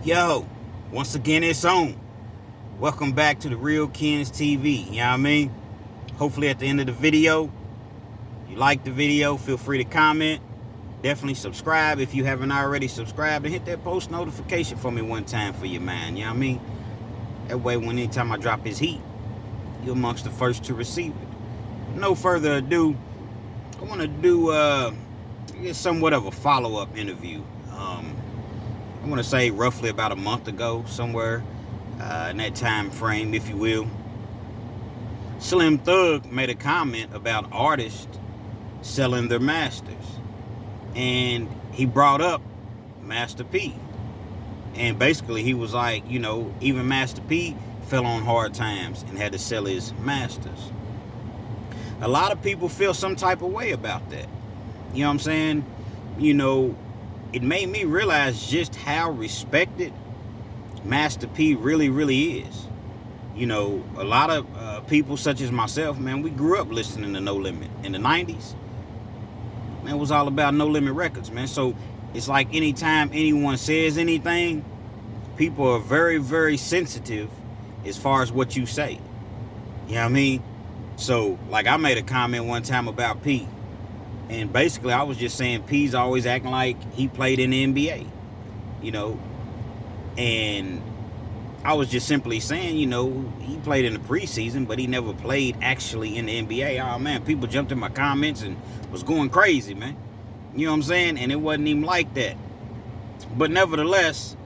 Yo, once again it's on. Welcome back to the Real Kens TV. You know what I mean? Hopefully at the end of the video, you like the video, feel free to comment. Definitely subscribe if you haven't already subscribed, and hit that post notification for me one time for your man. You know what I mean? That way when anytime I drop his heat, you're amongst the first to receive it. No further ado, I want to do somewhat of a follow-up interview. I want to say roughly about a month ago, somewhere in that time frame, if you will. Slim Thug made a comment about artists selling their masters, and he brought up Master P. And basically he was like, even Master P fell on hard times and had to sell his masters. A lot of people feel some type of way about that. You know what I'm saying? It made me realize just how respected Master P really is. A lot of people such as myself, man, we grew up listening to No Limit in the 90s. Man, it was all about No Limit Records, man. So it's like anytime anyone says anything, people are very sensitive as far as what you say. You know what I mean? So, like, I made a comment one time about P. And basically, I was just saying P's always acting like he played in the NBA, And I was just simply saying, he played in the preseason, but he never played actually in the NBA. Oh, man, people jumped in my comments and was going crazy, man. You know what I'm saying? And it wasn't even like that. But nevertheless,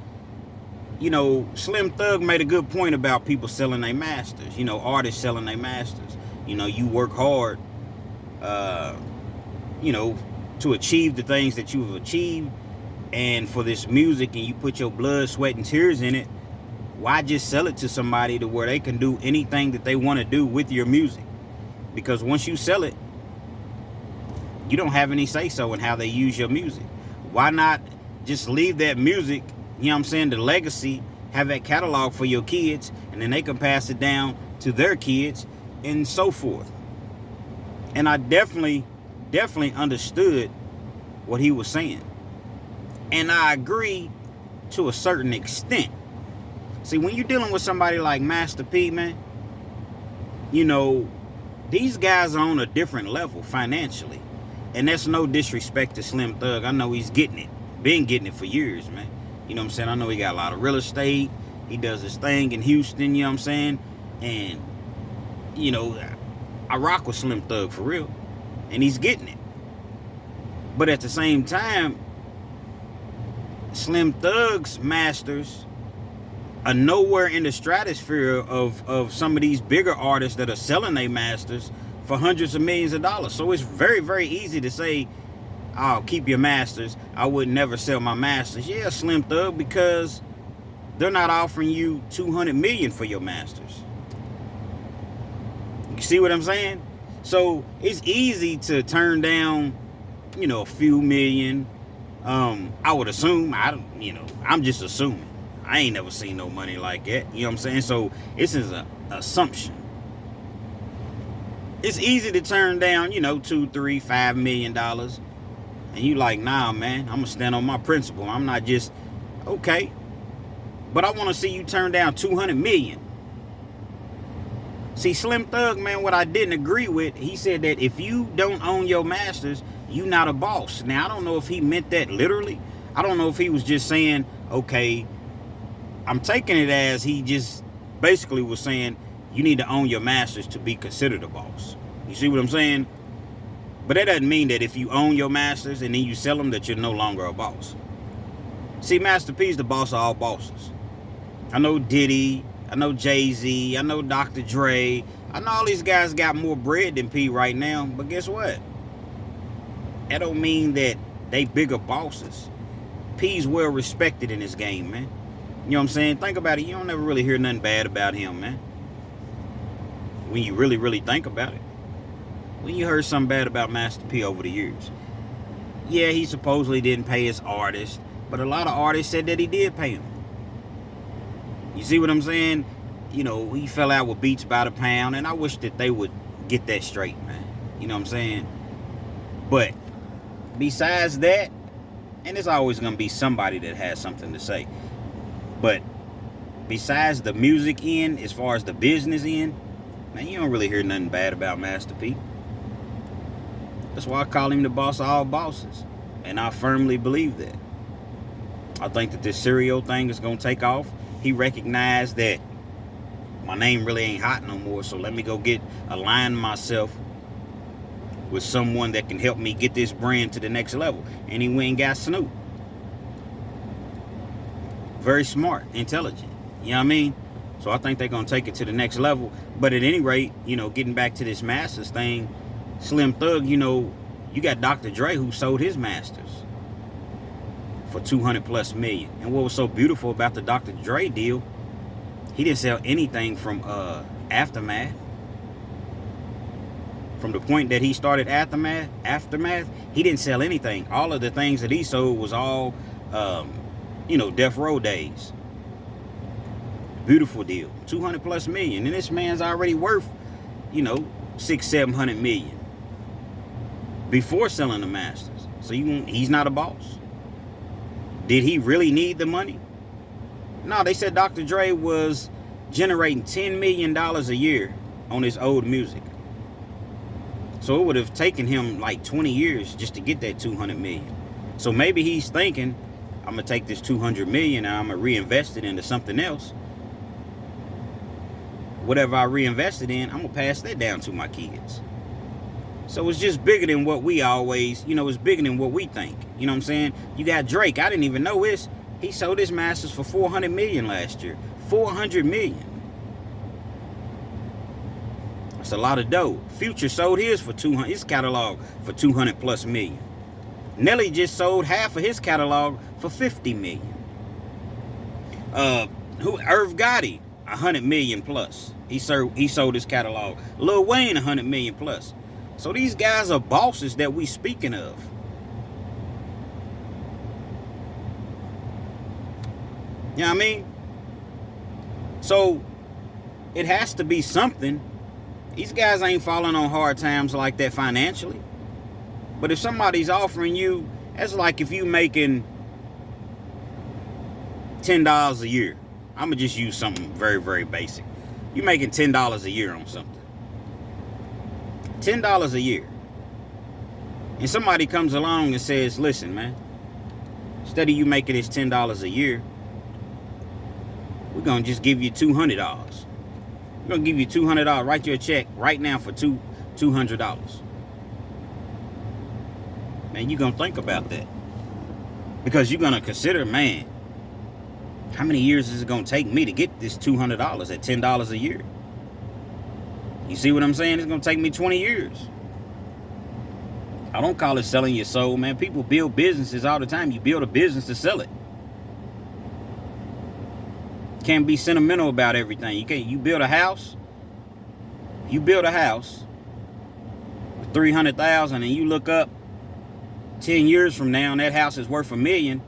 Slim Thug made a good point about people selling their masters, artists selling their masters. You work hard, to achieve the things that you've achieved, and for this music, and you put your blood, sweat, and tears in it. Why just sell it to somebody to where they can do anything that they want to do with your music? Because once you sell it, you don't have any say-so in how they use your music. Why not just leave that music, the legacy, have that catalog for your kids, and then they can pass it down to their kids and so forth. And I definitely understood what he was saying. And I agree to a certain extent. See, when you're dealing with somebody like Master P, man, these guys are on a different level financially. And that's no disrespect to Slim Thug. I know he's getting it. Been getting it for years, man. You know what I'm saying? I know he got a lot of real estate. He does his thing in Houston, you know what I'm saying? And, I rock with Slim Thug for real. And he's getting it. But at the same time, Slim Thug's masters are nowhere in the stratosphere of some of these bigger artists that are selling their masters for hundreds of millions of dollars. So it's very easy to say, I'll keep your masters. I would never sell my masters. Yeah, Slim Thug, because they're not offering you $200 million for your masters. You see what I'm saying? So it's easy to turn down, a few million. I would assume, I'm just assuming. I ain't never seen no money like that. You know what I'm saying? So this is an assumption. It's easy to turn down, $2, $3, $5 million. And you like, nah, man, I'm going to stand on my principle. I'm not just, okay. But I want to see you turn down $200 million. See, Slim Thug, man, what I didn't agree with, he said that if you don't own your masters, you not a boss. Now, I don't know if he meant that literally. I don't know if he was just saying, okay, I'm taking it as he just basically was saying, you need to own your masters to be considered a boss. You see what I'm saying? But that doesn't mean that if you own your masters and then you sell them, that you're no longer a boss. See, Master P's the boss of all bosses. I know Diddy, I know Jay-Z, I know Dr. Dre. I know all these guys got more bread than P right now, but guess what? That don't mean that they bigger bosses. P's well respected in this game, man. You know what I'm saying? Think about it. You don't ever really hear nothing bad about him, man. When you really think about it. When you heard something bad about Master P over the years. Yeah, he supposedly didn't pay his artists, but a lot of artists said that he did pay them. You see what I'm saying? He fell out with Beats by the Pound, and I wish that they would get that straight, man. You know what I'm saying? But besides that, and there's always going to be somebody that has something to say. But besides the music end, as far as the business end, man, you don't really hear nothing bad about Master P. That's why I call him the boss of all bosses. And I firmly believe that. I think that this cereal thing is going to take off. He recognized that my name really ain't hot no more, so let me go align myself with someone that can help me get this brand to the next level. And he went and got Snoop. Very smart, intelligent. You know what I mean? So I think they're going to take it to the next level. But at any rate, getting back to this Masters thing, Slim Thug, you got Dr. Dre who sold his Masters for 200 plus million. And what was so beautiful about the Dr. Dre deal, he didn't sell anything from Aftermath. From the point that he started Aftermath, he didn't sell anything. All of the things that he sold was all, Death Row days. Beautiful deal. 200 plus million. And this man's already worth, 600-700 million before selling the Masters. So he's not a boss. Did he really need the money? No, they said Dr. Dre was generating $10 million a year on his old music. So it would have taken him like 20 years just to get that 200 million. So maybe he's thinking, I'm going to take this 200 million and I'm going to reinvest it into something else. Whatever I reinvested in, I'm going to pass that down to my kids. So it's just bigger than what we always, it's bigger than what we think. You know what I'm saying? You got Drake. I didn't even know this. He sold his Masters for 400 million last year. 400 million. That's a lot of dough. Future sold his catalog for 200 plus million. Nelly just sold half of his catalog for 50 million. Irv Gotti, 100 million plus. He sold his catalog. Lil Wayne, 100 million plus. So these guys are bosses that we speaking of. You know what I mean? So it has to be something. These guys ain't falling on hard times like that financially. But if somebody's offering you, that's like if you making $10 a year. I'm going to just use something very, very basic. You're making $10 a year on something. $10 a year. And somebody comes along and says, listen, man, instead of you making this $10 a year, we're going to just give you $200. We're going to give you $200. Write you a check right now for $200. Man, you're going to think about that. Because you're going to consider, man, how many years is it going to take me to get this $200 at $10 a year? You see what I'm saying? It's going to take me 20 years. I don't call it selling your soul, man. People build businesses all the time. You build a business to sell it. Can't be sentimental about everything. You build a house. You build a house with $300,000 and you look up 10 years from now and that house is worth $1 million.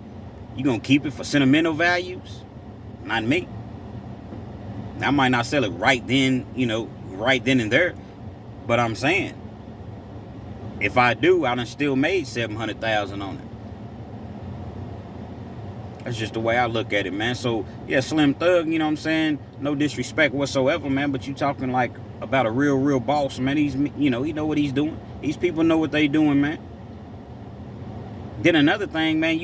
You gonna keep it for sentimental values? Not me. I might not sell it right then, right then and there. But I'm saying, if I do, I done still made $700,000 on it. That's just the way I look at it, man. So, yeah, Slim Thug, you know what I'm saying? No disrespect whatsoever, man. But you talking like about a real boss, man. He know what he's doing. These people know what they doing, man. Then another thing, man,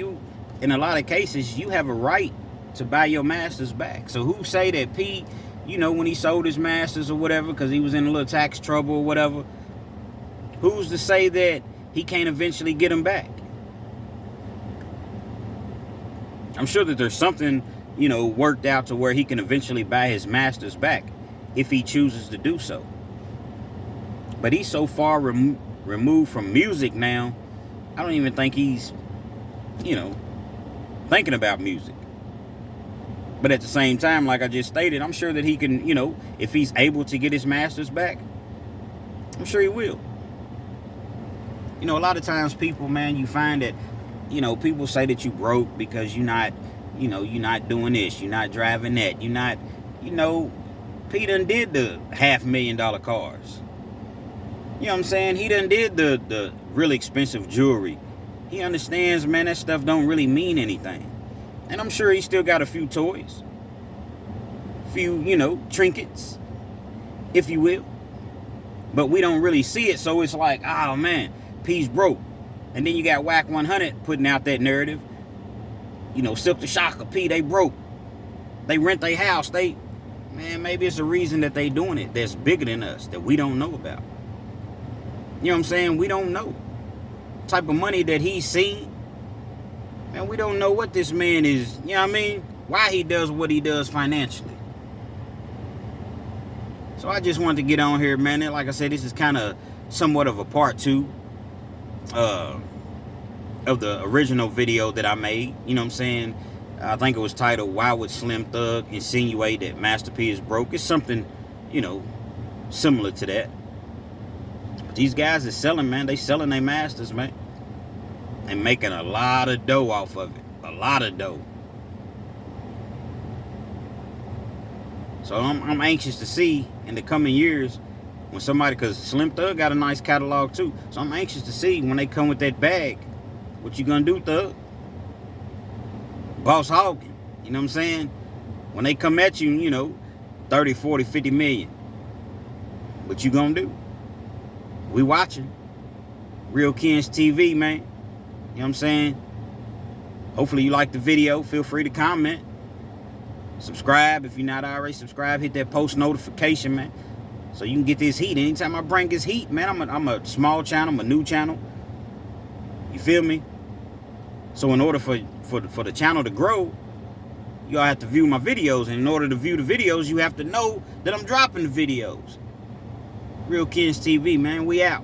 in a lot of cases, you have a right to buy your Masters back. So who say that P, when he sold his Masters or whatever, because he was in a little tax trouble or whatever, who's to say that he can't eventually get them back? I'm sure that there's something, worked out to where he can eventually buy his Masters back if he chooses to do so. But he's so far removed from music now, I don't even think he's, thinking about music. But at the same time, like I just stated, I'm sure that he can, if he's able to get his Masters back, I'm sure he will. A lot of times people, man, you find that, people say that you broke because you're not doing this, you're not driving that, you're not, P done did the $500,000 cars. You know what I'm saying? He done did the really expensive jewelry. He understands, man, that stuff don't really mean anything. And I'm sure he still got a few toys. Few, you know, trinkets, if you will. But we don't really see it, so it's like, oh man, P's broke. And then you got Wack 100 putting out that narrative. You know, Silk the Shocker, P, they broke. They rent their house. Man, maybe it's a reason that they doing it that's bigger than us, that we don't know about. You know what I'm saying? We don't know. The type of money that he's seen. Man, we don't know what this man is, you know what I mean? Why he does what he does financially. So I just wanted to get on here, man. And like I said, this is kind of somewhat of a part 2 of the original video that I made. You know what I'm saying? I think it was titled, Why Would Slim Thug Insinuate That Master P is Broke? It's something, you know, similar to that. But these guys are selling, man. They selling their masters, man. And making a lot of dough off of it. A lot of dough. So I'm anxious to see in the coming years when somebody, because Slim Thug got a nice catalog too. So I'm anxious to see when they come with that bag, what you gonna do, Thug? Boss Hogan, you know what I'm saying? When they come at you, you know, 30, 40, 50 million. What you gonna do? We watching. Real Kens TV, man. You know what I'm saying? Hopefully you like the video. Feel free to comment. Subscribe if you're not already subscribed. Hit that post notification, man, so you can get this heat. Anytime I bring this heat, man, I'm a small channel, I'm a new channel. You feel me? So in order for the channel to grow, you all have to view my videos. And in order to view the videos, you have to know that I'm dropping the videos. Real Kens TV, man, we out.